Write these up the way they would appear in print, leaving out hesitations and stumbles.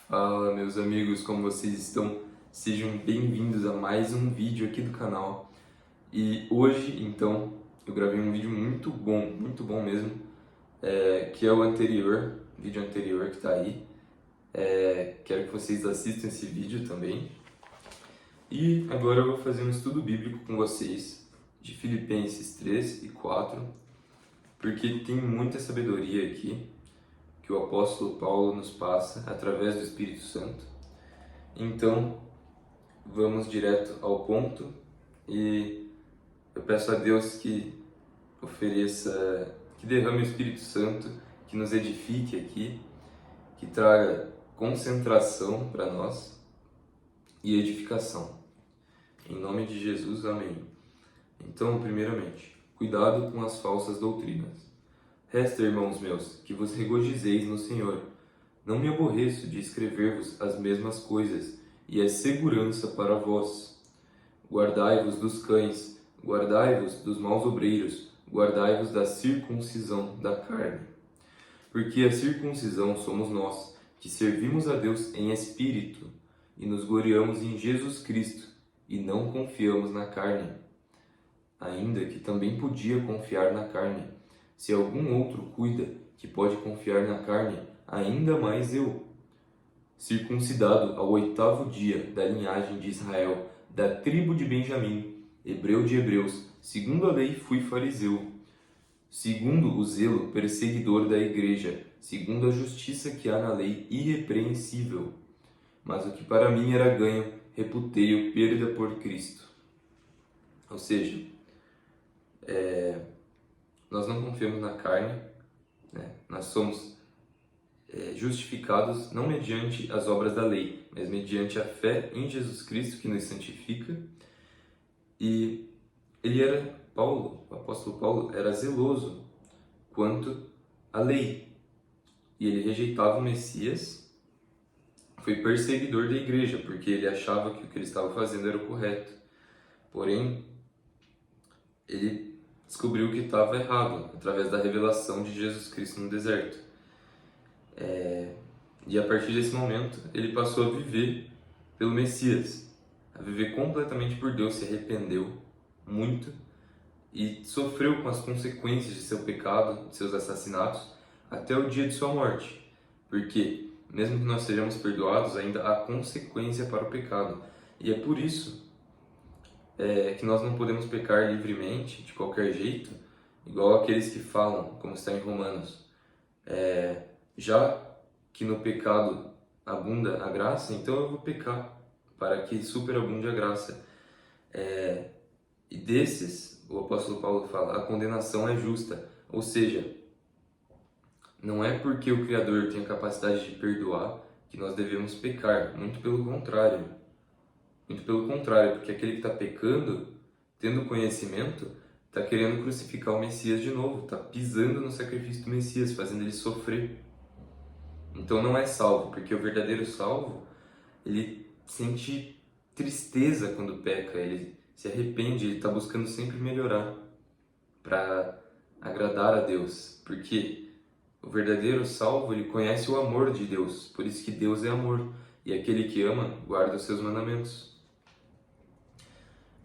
Fala, meus amigos, como vocês estão? Sejam bem-vindos a mais um vídeo aqui do canal. E hoje, então, eu gravei um vídeo muito bom mesmo, que é o vídeo anterior que tá aí. Quero que vocês assistam esse vídeo também. E agora eu vou fazer um estudo bíblico com vocês de Filipenses 3 e 4, porque tem muita sabedoria aqui que o apóstolo Paulo nos passa através do Espírito Santo. Então, vamos direto ao ponto e eu peço a Deus que que derrame o Espírito Santo, que nos edifique aqui, que traga concentração para nós e edificação. Em nome de Jesus, amém. Então, primeiramente, cuidado com as falsas doutrinas. Resta, irmãos meus, que vos regozijeis no Senhor. Não me aborreço de escrever-vos as mesmas coisas, e é segurança para vós. Guardai-vos dos cães, guardai-vos dos maus obreiros, guardai-vos da circuncisão da carne. Porque a circuncisão somos nós, que servimos a Deus em espírito, e nos gloriamos em Jesus Cristo, e não confiamos na carne. Ainda que também podia confiar na carne. Se algum outro cuida que pode confiar na carne, ainda mais eu. Circuncidado ao 8º dia da linhagem de Israel, da tribo de Benjamim, hebreu de hebreus, segundo a lei fui fariseu, segundo o zelo perseguidor da igreja, segundo a justiça que há na lei irrepreensível. Mas o que para mim era ganho, reputei-o perda por Cristo. Ou seja, nós não confiamos na carne, né? Nós somos justificados não mediante as obras da lei, mas mediante a fé em Jesus Cristo que nos santifica. E o apóstolo Paulo era zeloso quanto à lei. E ele rejeitava o Messias, foi perseguidor da igreja, porque ele achava que o que ele estava fazendo era o correto. Porém, ele descobriu que estava errado através da revelação de Jesus Cristo no deserto. E a partir desse momento, ele passou a viver pelo Messias, a viver completamente por Deus, se arrependeu muito e sofreu com as consequências de seu pecado, de seus assassinatos, até o dia de sua morte. Porque, mesmo que nós sejamos perdoados, ainda há consequência para o pecado. E é por isso que nós não podemos pecar livremente, de qualquer jeito, igual aqueles que falam, como está em Romanos. Já que no pecado abunda a graça, então eu vou pecar, para que superabunde a graça. E desses, o apóstolo Paulo fala, a condenação é justa. Ou seja, não é porque o Criador tem a capacidade de perdoar que nós devemos pecar. Muito pelo contrário. Muito pelo contrário, porque aquele que está pecando, tendo conhecimento, está querendo crucificar o Messias de novo, está pisando no sacrifício do Messias, fazendo ele sofrer. Então não é salvo, porque o verdadeiro salvo, ele sente tristeza quando peca, ele se arrepende, ele está buscando sempre melhorar para agradar a Deus, porque o verdadeiro salvo, ele conhece o amor de Deus, por isso que Deus é amor, e aquele que ama guarda os seus mandamentos.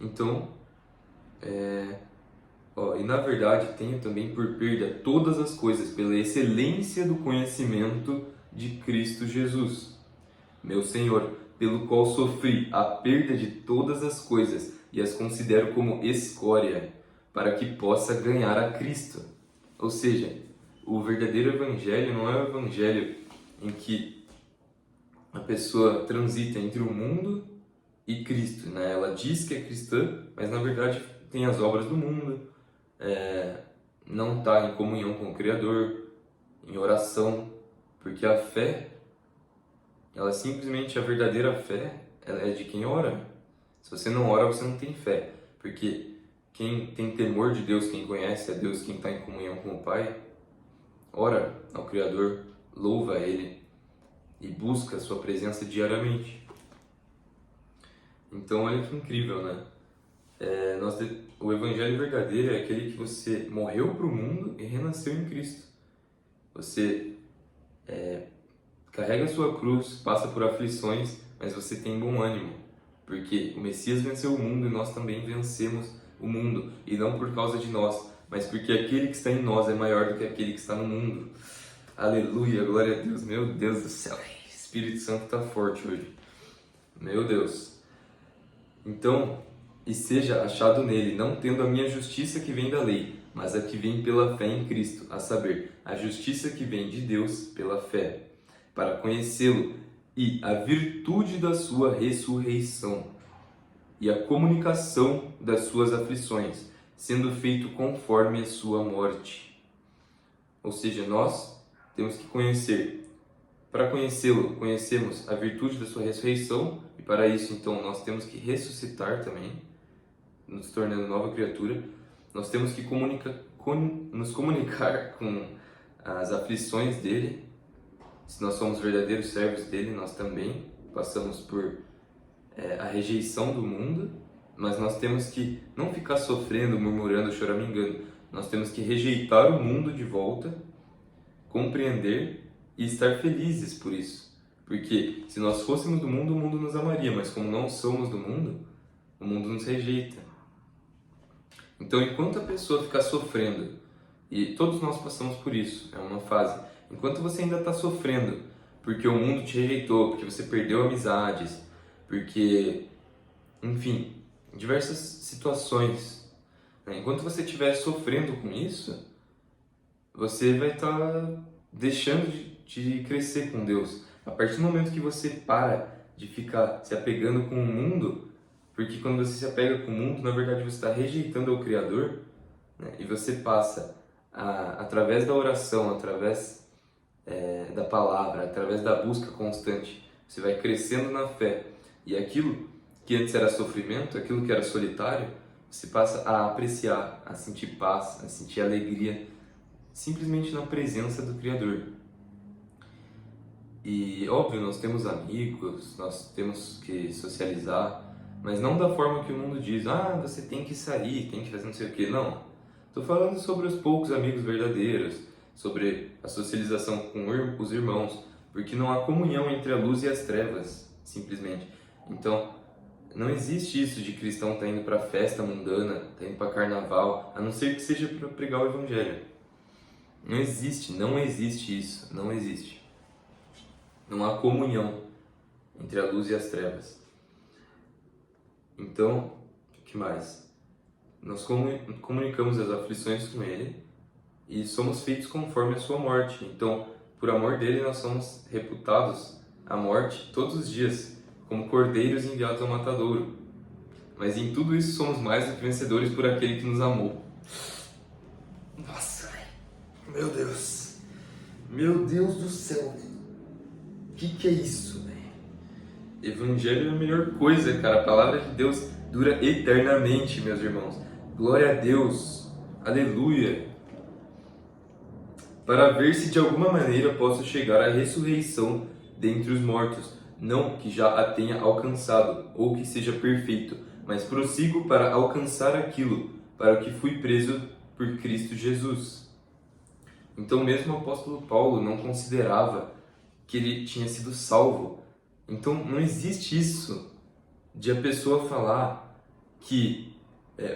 Então, e na verdade tenho também por perda todas as coisas pela excelência do conhecimento de Cristo Jesus, meu Senhor, pelo qual sofri a perda de todas as coisas e as considero como escória, para que possa ganhar a Cristo. Ou seja, o verdadeiro evangelho não é o evangelho em que a pessoa transita entre o mundo e Cristo, né? Ela diz que é cristã, mas na verdade tem as obras do mundo, não está em comunhão com o Criador, em oração, porque a fé, ela simplesmente, a verdadeira fé, ela é de quem ora. Se você não ora, você não tem fé, porque quem tem temor de Deus, quem conhece a Deus, quem está em comunhão com o Pai, ora ao Criador, louva a Ele e busca a sua presença diariamente. Então, olha que incrível, né? O evangelho verdadeiro é aquele que você morreu para o mundo e renasceu em Cristo. Você carrega a sua cruz, passa por aflições, mas você tem bom ânimo, porque o Messias venceu o mundo e nós também vencemos o mundo, e não por causa de nós, mas porque aquele que está em nós é maior do que aquele que está no mundo. Aleluia, glória a Deus, meu Deus do céu, o Espírito Santo está forte hoje, meu Deus. Então, e seja achado nele, não tendo a minha justiça que vem da lei, mas a que vem pela fé em Cristo, a saber, a justiça que vem de Deus pela fé, para conhecê-lo e a virtude da sua ressurreição e a comunicação das suas aflições, sendo feito conforme a sua morte. Ou seja, nós temos que conhecer. Para conhecê-lo, conhecemos a virtude da sua ressurreição, e para isso, então, nós temos que ressuscitar também, nos tornando nova criatura. Nós temos que nos comunicar com as aflições dele. Se nós somos verdadeiros servos dele, nós também passamos por a rejeição do mundo, mas nós temos que não ficar sofrendo, murmurando, choramingando. Nós temos que rejeitar o mundo de volta, compreender e estar felizes por isso. Porque se nós fôssemos do mundo, o mundo nos amaria, mas como não somos do mundo, o mundo nos rejeita. Então, enquanto a pessoa ficar sofrendo, e todos nós passamos por isso, é uma fase, enquanto você ainda está sofrendo, porque o mundo te rejeitou, porque você perdeu amizades, porque, enfim, diversas situações, né? Enquanto você estiver sofrendo com isso, você vai estar deixando de crescer com Deus. A partir do momento que você para de ficar se apegando com o mundo, porque quando você se apega com o mundo, na verdade você está rejeitando o Criador, né? E você passa, através da oração, através da palavra, através da busca constante, você vai crescendo na fé. E aquilo que antes era sofrimento, aquilo que era solitário, você passa a apreciar, a sentir paz, a sentir alegria, simplesmente na presença do Criador. E óbvio, nós temos amigos, nós temos que socializar, mas não da forma que o mundo diz, você tem que sair, tem que fazer não sei o que. Não, estou falando sobre os poucos amigos verdadeiros, sobre a socialização com os irmãos, porque não há comunhão entre a luz e as trevas, simplesmente. Então, não existe isso de cristão estar indo para festa mundana, estar indo para carnaval, a não ser que seja para pregar o evangelho. Não existe isso, não existe. Não há comunhão entre a luz e as trevas. Então, o que mais? Nós comunicamos as aflições com ele e somos feitos conforme a sua morte. Então, por amor dele, nós somos reputados à morte todos os dias, como cordeiros enviados ao matadouro. Mas em tudo isso somos mais do que vencedores por aquele que nos amou. Nossa, meu Deus. Meu Deus do céu, velho. O que é isso, velho? Evangelho é a melhor coisa, cara. A palavra de Deus dura eternamente, meus irmãos. Glória a Deus. Aleluia. Para ver se de alguma maneira posso chegar à ressurreição dentre os mortos. Não que já a tenha alcançado, ou que seja perfeito, mas prossigo para alcançar aquilo, para o que fui preso por Cristo Jesus. Então mesmo o apóstolo Paulo não considerava que ele tinha sido salvo. Então não existe isso de a pessoa falar que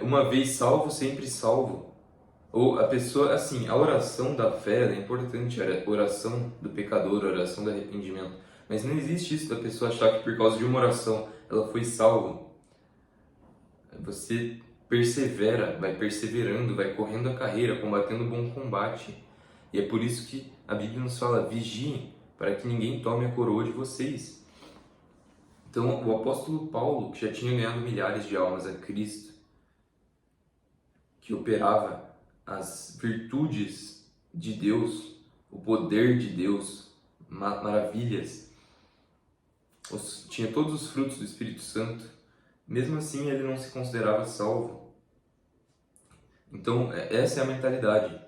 uma vez salvo, sempre salvo. Ou a pessoa, assim, a oração da fé é importante, a oração do pecador, a oração do arrependimento. Mas não existe isso da pessoa achar que por causa de uma oração ela foi salva. Você persevera, vai perseverando, vai correndo a carreira, combatendo o bom combate. E é por isso que a Bíblia nos fala, vigiem, para que ninguém tome a coroa de vocês. Então, o apóstolo Paulo, que já tinha ganhado milhares de almas a Cristo, que operava as virtudes de Deus, o poder de Deus, maravilhas, tinha todos os frutos do Espírito Santo, mesmo assim ele não se considerava salvo. Então, essa é a mentalidade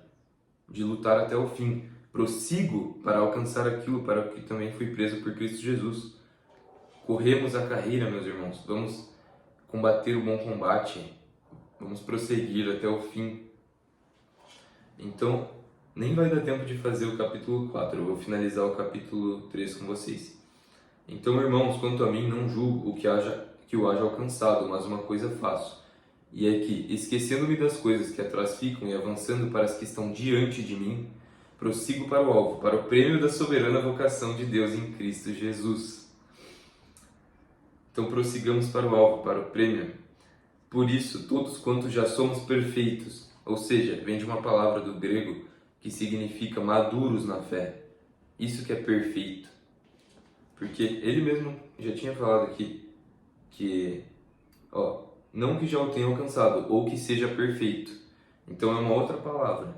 de lutar até o fim. Prossigo para alcançar aquilo para o que também fui preso por Cristo Jesus. Corremos a carreira, meus irmãos. Vamos combater o bom combate. Vamos prosseguir até o fim. Então, Nem vai dar tempo de fazer o capítulo 4, eu vou finalizar o capítulo 3 com vocês. Então, irmãos, quanto a mim, não julgo que o haja alcançado, mas uma coisa faço. E é que, esquecendo-me das coisas que atrás ficam e avançando para as que estão diante de mim, prossigo para o alvo, para o prêmio da soberana vocação de Deus em Cristo Jesus. Então, prossigamos para o alvo, para o prêmio. Por isso, todos quantos já somos perfeitos, ou seja, vem de uma palavra do grego que significa maduros na fé. Isso que é perfeito. Porque ele mesmo já tinha falado aqui que, não que já o tenha alcançado, ou que seja perfeito. Então é uma outra palavra.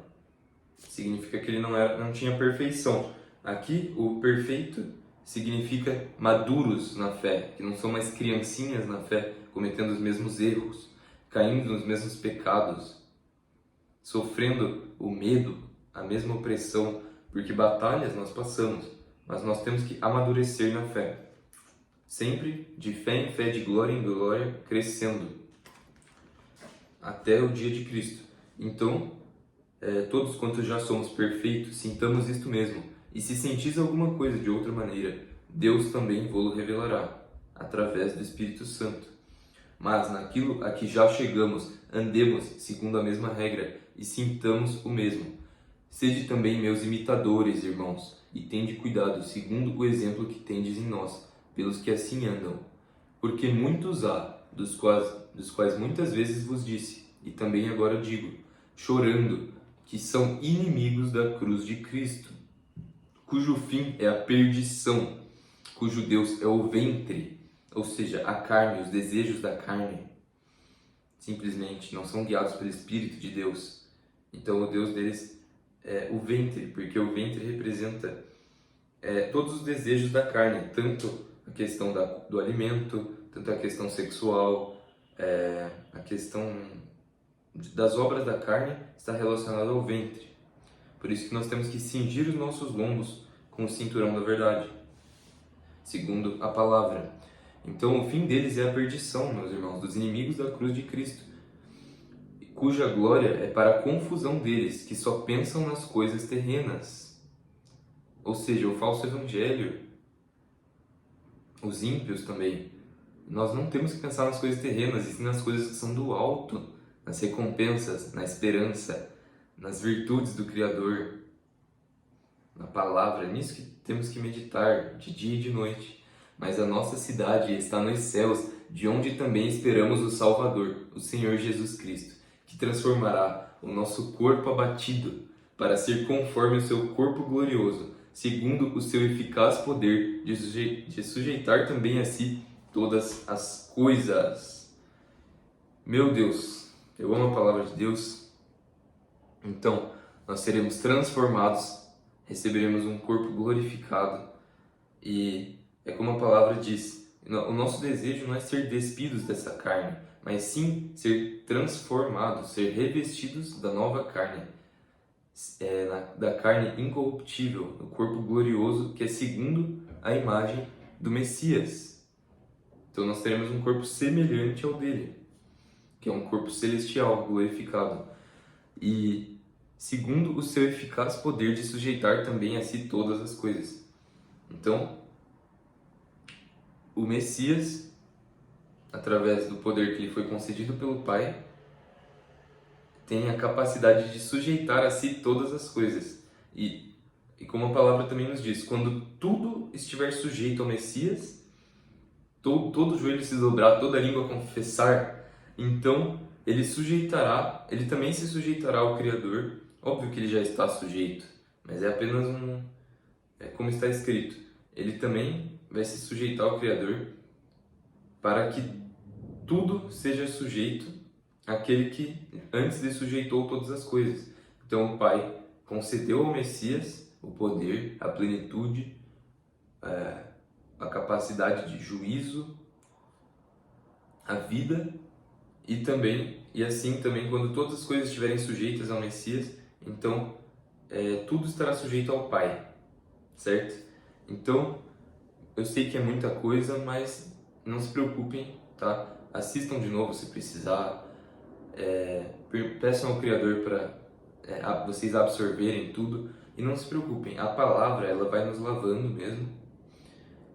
Significa que ele não tinha perfeição. Aqui, o perfeito significa maduros na fé, que não são mais criancinhas na fé, cometendo os mesmos erros, caindo nos mesmos pecados, sofrendo o medo, a mesma opressão, porque batalhas nós passamos, mas nós temos que amadurecer na fé. Sempre de fé em fé, de glória em glória, crescendo até o dia de Cristo. Então, todos quantos já somos perfeitos, sintamos isto mesmo. E se sentis alguma coisa de outra maneira, Deus também vô-lo revelará, através do Espírito Santo. Mas naquilo a que já chegamos, andemos segundo a mesma regra e sintamos o mesmo. Sede também meus imitadores, irmãos, e tende cuidado, segundo o exemplo que tendes em nós, pelos que assim andam. Porque muitos há, dos quais muitas vezes vos disse, e também agora digo, chorando, que são inimigos da cruz de Cristo, cujo fim é a perdição, cujo Deus é o ventre, ou seja, a carne, os desejos da carne. Simplesmente não são guiados pelo Espírito de Deus. Então o Deus deles é o ventre, porque o ventre representa todos os desejos da carne, tanto a questão do alimento, tanto a questão sexual, a questão das obras da carne está relacionada ao ventre. Por isso que nós temos que cingir os nossos lombos com o cinturão da verdade, segundo a palavra. Então o fim deles é a perdição, meus irmãos, dos inimigos da cruz de Cristo, cuja glória é para a confusão deles, que só pensam nas coisas terrenas. Ou seja, o falso evangelho, os ímpios também. Nós não temos que pensar nas coisas terrenas, e sim nas coisas que são do alto, nas recompensas, na esperança, nas virtudes do Criador, na palavra. É nisso que temos que meditar de dia e de noite. Mas a nossa cidade está nos céus, de onde também esperamos o Salvador, o Senhor Jesus Cristo, que transformará o nosso corpo abatido para ser conforme o seu corpo glorioso, segundo o seu eficaz poder de sujeitar também a si todas as coisas. Meu Deus, eu amo a palavra de Deus. Então, nós seremos transformados, receberemos um corpo glorificado e é como a palavra diz, o nosso desejo não é ser despidos dessa carne, mas sim ser transformados, ser revestidos da nova carne, da carne incorruptível, do corpo glorioso que é segundo a imagem do Messias. Então nós teremos um corpo semelhante ao dele, que é um corpo celestial, glorificado, e segundo o seu eficaz poder de sujeitar também a si todas as coisas. Então, o Messias, através do poder que lhe foi concedido pelo Pai, tem a capacidade de sujeitar a si todas as coisas. E como a palavra também nos diz, quando tudo estiver sujeito ao Messias, todo joelho se dobrar, toda língua confessar, então ele também se sujeitará ao Criador. Óbvio que ele já está sujeito, mas é apenas como está escrito, ele também vai se sujeitar ao Criador para que tudo seja sujeito àquele que antes lhe sujeitou todas as coisas. Então o Pai concedeu ao Messias o poder, a plenitude, a capacidade de juízo, a vida e assim também quando todas as coisas estiverem sujeitas ao Messias, então tudo estará sujeito ao Pai, certo? Então eu sei que é muita coisa, mas não se preocupem, tá? Assistam de novo se precisar, peçam ao Criador vocês absorverem tudo. E não se preocupem, a palavra ela vai nos lavando mesmo.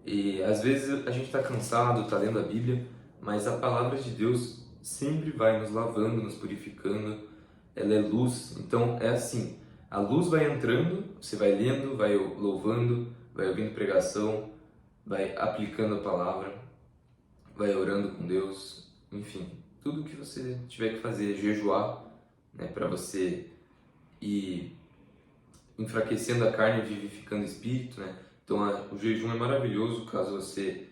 E às vezes a gente está cansado, está lendo a Bíblia, mas a palavra de Deus sempre vai nos lavando, nos purificando. Ela é luz, então é assim, a luz vai entrando, você vai lendo, vai louvando, vai ouvindo pregação, vai aplicando a palavra, vai orando com Deus, enfim, tudo que você tiver que fazer, jejuar, né, para você ir enfraquecendo a carne e vivificando o espírito, né? Então o jejum é maravilhoso caso você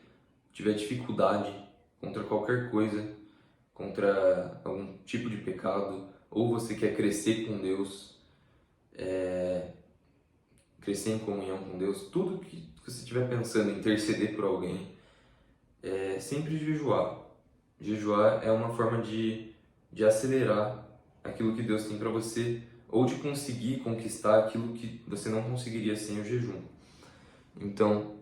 tiver dificuldade contra qualquer coisa, contra algum tipo de pecado, ou você quer crescer com Deus, crescer em comunhão com Deus, tudo que você estiver pensando em interceder por alguém, é sempre jejuar. Jejuar é uma forma de acelerar aquilo que Deus tem para você, ou de conseguir conquistar aquilo que você não conseguiria sem o jejum. Então,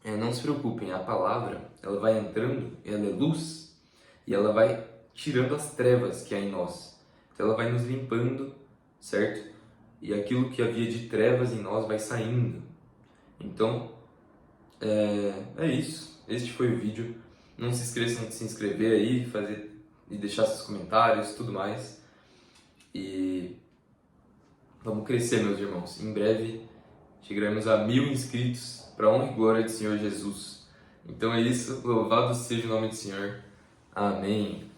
não se preocupem, a palavra ela vai entrando, ela é luz, e ela vai tirando as trevas que há em nós. Então, ela vai nos limpando, certo? E aquilo que havia de trevas em nós vai saindo. Então, é isso. Este foi o vídeo. Não se esqueçam de se inscrever aí, e deixar seus comentários, tudo mais. E vamos crescer, meus irmãos. Em breve chegaremos a 1000 inscritos, para a honra e glória do Senhor Jesus. Então é isso. Louvado seja o nome do Senhor. Amém.